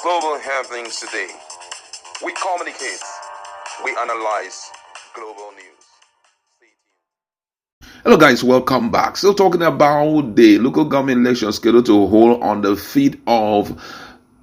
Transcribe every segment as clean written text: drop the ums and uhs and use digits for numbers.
Global happenings today. We communicate, we analyze global news. Hello guys, welcome back. Still talking about the local government election scheduled to hold on the 5th of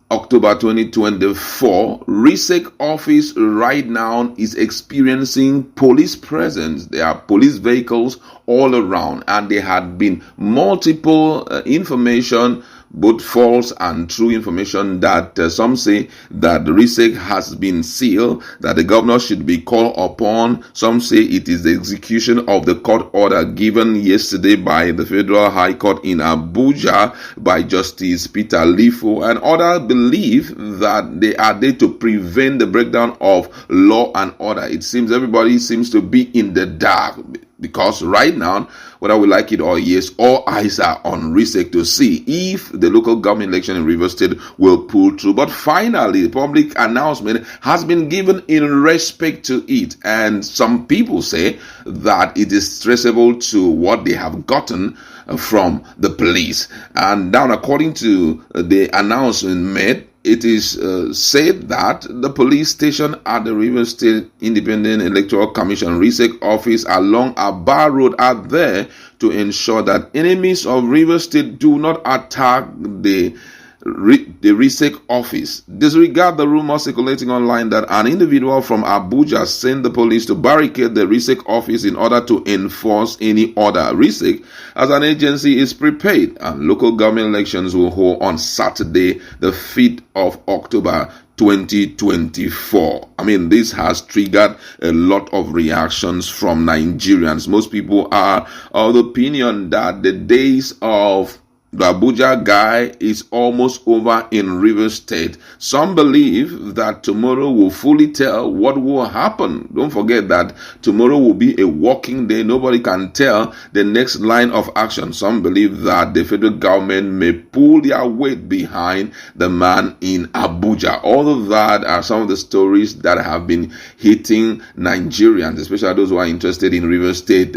October 2024. RSIEC office right now is experiencing police presence. There are police vehicles all around, and there had been multiple information, both false and true information, that some say that the RSIEC has been sealed, that the governor should be called upon. Some say it is the execution of the court order given yesterday by the Federal High Court in Abuja by Justice Peter Lifo, and others believe that they are there to prevent the breakdown of law and order. It seems everybody seems to be in the dark, because right now, whether we like it or yes, all eyes are on RSIEC to see if the local government election in Rivers State will pull through. But finally, the public announcement has been given in respect to it. And some people say that it is traceable to what they have gotten from the police. And now, according to the announcement made, it is said that the police station at the Rivers State Independent Electoral Commission RSIEC office along Aba Road are there to ensure that enemies of Rivers State do not attack the RSIEC office. Disregard the rumor circulating online that an individual from Abuja sent the police to barricade the RSIEC office in order to enforce any order. RSIEC, as an agency, is prepared, and local government elections will hold on Saturday, the 5th of October 2024. I mean, this has triggered a lot of reactions from Nigerians. Most people are of the opinion that the days of the Abuja guy is almost over in Rivers State. Some believe that tomorrow will fully tell what will happen. Don't forget that tomorrow will be a working day. Nobody can tell the next line of action. Some believe that the federal government may pull their weight behind the man in Abuja. All of that are some of the stories that have been hitting Nigerians, especially those who are interested in Rivers State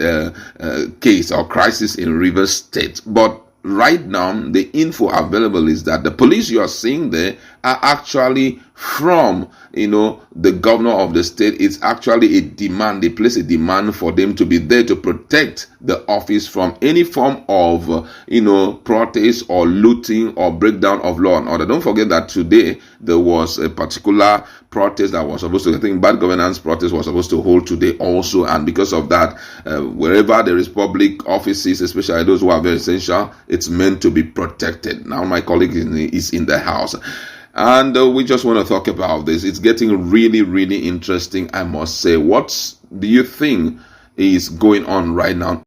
case or crisis in Rivers State. But right now, the info available is that the police you are seeing there are actually from, the governor of the state. It's actually a demand. They place a demand for them to be there to protect the office from any form of, protest or looting or breakdown of law and order. Don't forget that today there was a particular protest that was supposed to, I think bad governance protest was supposed to hold today also. And because of that, wherever there is public offices, especially those who are very essential, it's meant to be protected. Now my colleague is in the house. And we just want to talk about this. It's getting really, really interesting, I must say. What do you think is going on right now?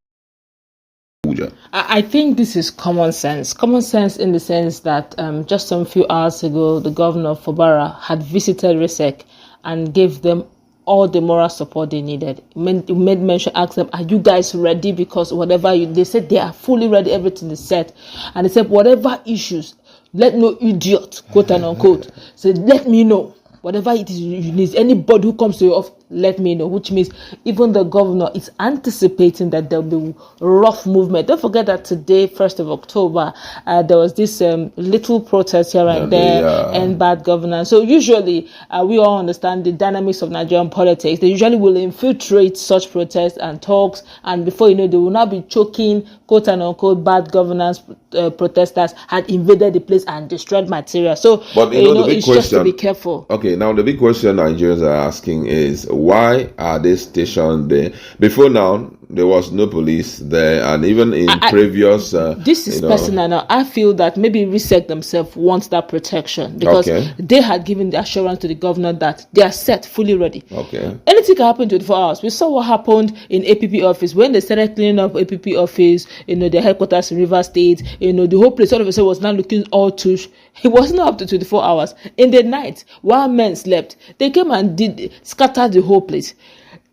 I think this is common sense. Common sense in the sense that just some few hours ago, the governor of Fubara had visited RSIEC and gave them all the moral support they needed. Made mention, asked them, are you guys ready? Because they said they are fully ready, everything is set. And they said, whatever issues, let no idiot, quote and unquote, said, let me know. Whatever it is you need, anybody who comes to your office, let me know. Which means even the governor is anticipating that there will be rough movement. Don't forget that today, 1st of October, there was this little protest here and there, and bad governance. So usually, we all understand the dynamics of Nigerian politics. They usually will infiltrate such protests and talks, and before you know, they will now be choking, quote and unquote, bad governance protesters had invaded the place and destroyed material. So, but it's just to be careful. Okay, now the big question Nigerians are asking is, why are they stationed there? Before now, there was no police there, and even in previous... this is personal now. I feel that maybe RSIEC themselves wants that protection, because they had given the assurance to the governor that they are set, fully ready. Anything can happen in 24 hours. We saw what happened in APP office when they started cleaning up APP office, their headquarters in Rivers State, the whole place all of a sudden was now looking all tush. It wasn't up to 24 hours. In the night, while men slept, they came and scattered the whole place.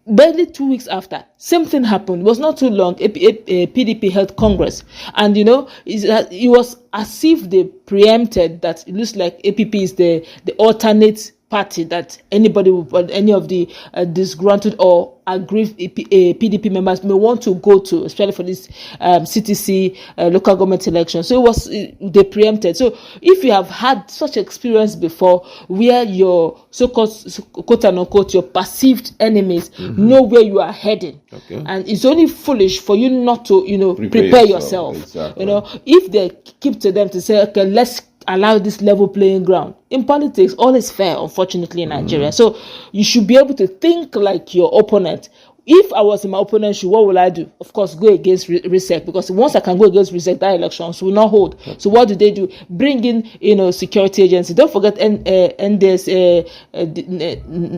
Barely 2 weeks after, same thing happened. It was not too long. PDP held Congress, and it was as if they preempted that. It looks like APP is the alternate party that anybody, any of the disgruntled or aggrieved PDP members may want to go to, especially for this CTC local government election. So they preempted. So if you have had such experience before, where your so-called quote and unquote your perceived enemies know where you are heading, and it's only foolish for you not to prepare yourself. Exactly. If they keep to them to say, okay, let's allow this level playing ground. In politics, all is fair, unfortunately, in Nigeria. So you should be able to think like your opponent. If I was in my opponent's shoe, what will I do? Of course, go against RSIEC, because once I can go against RSIEC, that elections will not hold. So what do? Bring in, security agency. Don't forget,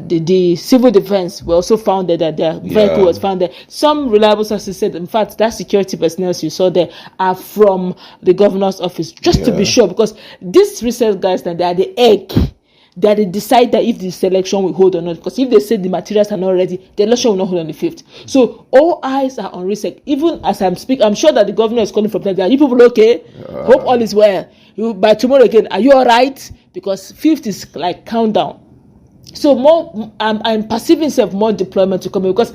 the civil defense were also founded that their vehicle was found there. Some reliable sources said, in fact, that security personnel you saw there are from the governor's office, just to be sure, because these RSIEC guys, they are the egg that they decide that if the selection will hold or not. Because if they say the materials are not ready, the election will not hold on the 5th. So all eyes are on RSIEC. Even as I'm speaking, I'm sure that the governor is calling from there. Are you people okay? Hope all is well. By tomorrow again, are you all right? Because 5th is like countdown. So I'm perceiving more deployment to come in, because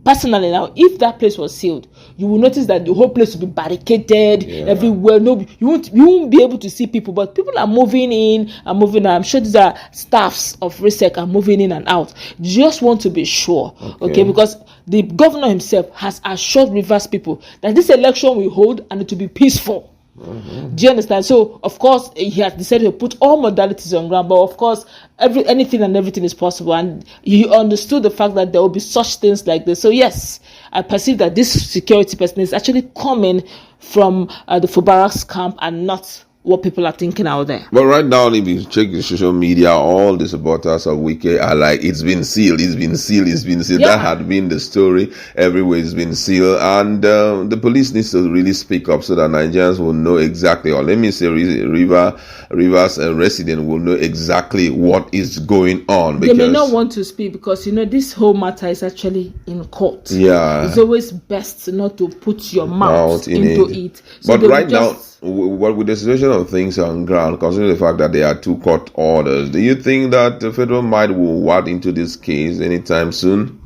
personally now, if that place was sealed, you will notice that the whole place will be barricaded everywhere. No, you won't be able to see people, but people are moving in and moving out. I'm sure these are staffs of RSIEC are moving in and out. Just want to be sure, okay? Because the governor himself has assured Rivers people that this election will hold and it will be peaceful. Do you understand? So of course he has decided to put all modalities on ground, but of course anything and everything is possible, and he understood the fact that there will be such things like this. So yes, I perceive that this security person is actually coming from the Fubarak's camp and not what people are thinking out there. But right now, if you check the social media, all the supporters of Wike are like, it's been sealed. That had been the story. Everywhere it's been sealed. And the police needs to really speak up so that Nigerians will know exactly, or let me say Rivers resident will know exactly what is going on. Because they may not want to speak because, this whole matter is actually in court. Yeah. It's always best not to put your mouth into it. So but right now, with the situation of things on ground, considering the fact that there are 2 court orders, do you think that the federal might will wade into this case anytime soon?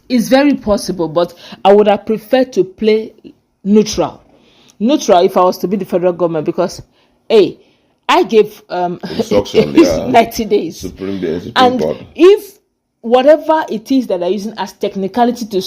It's very possible, but I would have preferred to play neutral if I was to be the federal government, because I gave 90 days Supreme and Court. If whatever it is that they're using as technicality to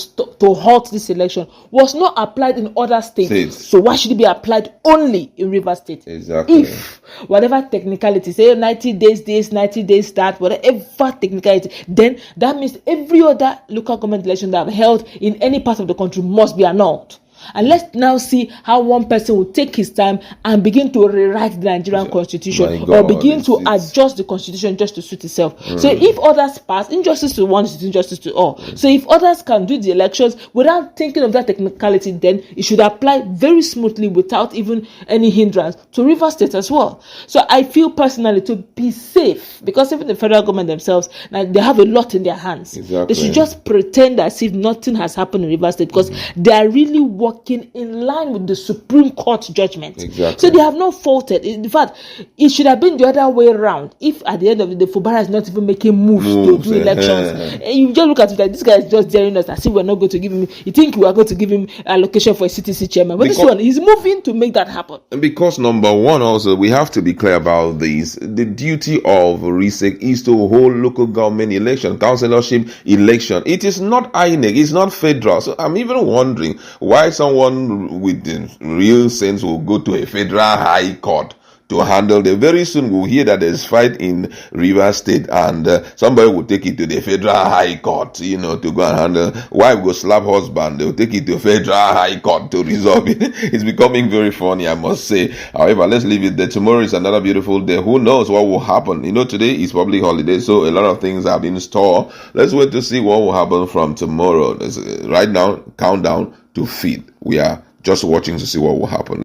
halt this election was not applied in other states, so why should it be applied only in Rivers State? Exactly. If whatever technicality, say 90 days this, 90 days that, whatever technicality, then that means every other local government election that I've held in any part of the country must be annulled. And let's now see how one person will take his time and begin to rewrite the Nigerian constitution, or begin to adjust the constitution just to suit itself. So if others pass, injustice to one is injustice to all. So if others can do the elections without thinking of that technicality, then it should apply very smoothly without even any hindrance to Rivers State as well. So I feel personally, to be safe, because even the federal government themselves, now they have a lot in their hands. They should just pretend as if nothing has happened in Rivers State, because they are really working in line with the Supreme Court judgment. So they have not faulted. In fact, it should have been the other way around. If at the end of the day, Fubara is not even making moves to do elections, you just look at it like this guy is just daring us as if we're not going to give him. You think we are going to give him allocation for a CTC chairman? But this one, he's moving to make that happen. Because number one, also, we have to be clear about this. The duty of RSIEC is to hold local government election, councillorship election. It is not INEC, it's not federal. So I'm even wondering why someone with the real sense will go to a federal high court to handle the. Very soon we'll hear that there's fight in Rivers State, and somebody will take it to the federal high court, to go and handle. Wife will slap husband, they'll take it to federal high court to resolve it. It's becoming very funny, I must say. However, let's leave it there. Tomorrow is another beautiful day. Who knows what will happen? Today is public holiday, so a lot of things are in store. Let's wait to see what will happen from tomorrow. Right now, countdown to feed. We are just watching to see what will happen.